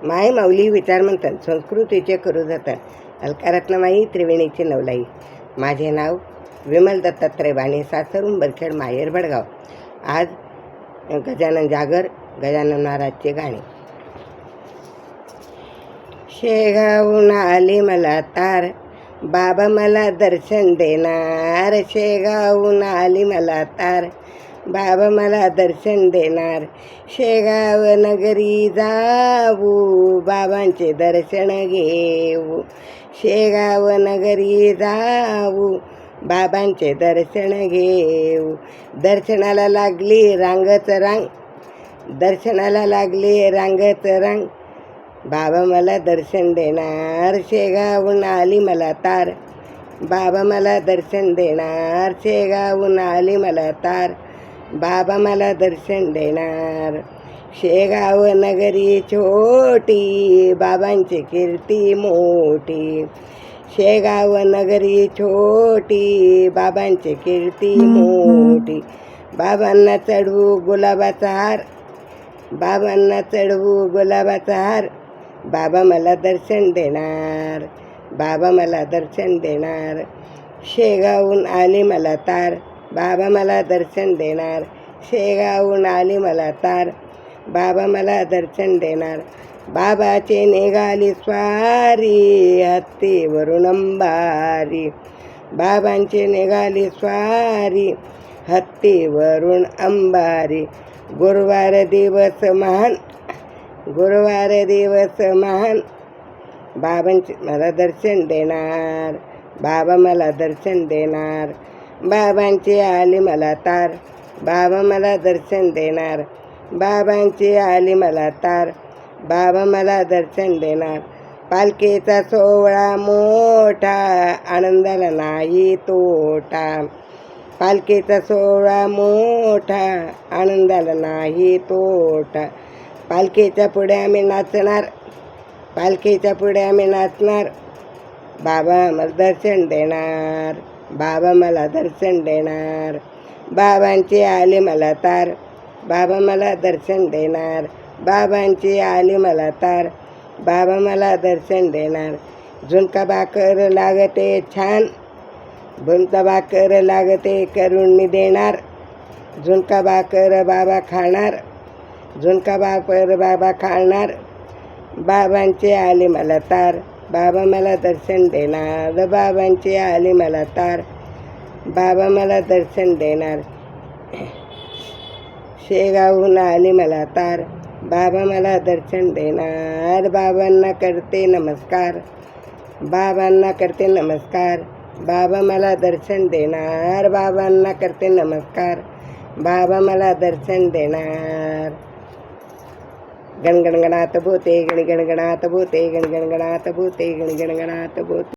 माय माऊली विचारमंथन संस्कृतीचे करू जतन अलकारत्नमाई त्रिवेणीची नवलाई. माझे नाव विमल दत्तात्रय बाणे, सासर उंबरखेड, माहेर भडगाव. आज गजानन जागर, गजानन महाराजचे गाणे. शेगावून आली मला तार, बाबा मला दर्शन देणार. शेगावून आली मला तार, बाबा मला दर्शन देणार. शेगाव नगरी जाऊ, बाबांचे दर्शन घेऊ. शेगाव नगरी जाऊ, बाबांचे दर्शन घेऊ. दर्शनाला लागली रांगच रांग, दर्शनाला लागली रांगच रांग. बाबा मला दर्शन देणार. शेगावून आली मला तार, बाबा मला दर्शन देणार. शेगावून आली मला तार, बाबा मला दर्शन देणार. शेगाव नगरी छोटी, बाबांची कीर्ती मोठी. शेगाव नगरी छोटी, बाबांची कीर्ती मोठी. बाबांना चढवू गुलाबाचा हार, बाबांना चढवू गुलाबाचा हार. बाबा मला दर्शन देणार, बाबा मला दर्शन देणार. शेगावून आली मला तार, बाबा मला दर्शन देणार. शेगावून आली मला तार, बाबा मला दर्शन देणार. बाबाचे निघाली स्वारी, हत्तीवरून अंबारी. बाबांची निघाली स्वारी, हत्तीवरून अंबारी. गुरुवार दिवस महान, गुरुवार दिवस महान. बाबांचे मला दर्शन देणार, बाबा मला दर्शन देणार. बाबांची आली मला तार, बाबा मला दर्शन देणार. बाबांची आली मला तार, बाबा मला दर्शन देणार. पालखीचा सोहळा मोठा, आनंदाला नाही तोटा. पालखीचा सोहळा मोठा, आनंदाला नाही तोटा. पालखीच्या पुढे आम्ही नाचणार, पालखीच्या पुढे आम्ही नाचणार. बाबा मला दर्शन देणार, बाबा मला दर्शन देणार. बाबांची आली मला तार, बाबा मला दर्शन देणार. बाबांची आली मला तार, बाबा मला दर्शन देणार. झुणका भाकर लागते छान, झुणका भाकर लागते करून मी देणार. झुणका भाकर बाबा खाणार, झुणका भाकर बाबा खाणार. बाबांची आली मला तार, बाबा मला दर्शन देणार. बाबांची आली मला तार, बाबा मला दर्शन देणार. शेगावहून आली मला तार, बाबा मला दर्शन देणार. बाबांना करते नमस्कार, बाबांना करते नमस्कार. बाबा मला दर्शन देणार, बाबांना करते नमस्कार. बाबा मला दर्शन देणार. गणगणगणात भूते, गणगणगणात भूते, गणगणगणात भूते, गणगणगणात भूते.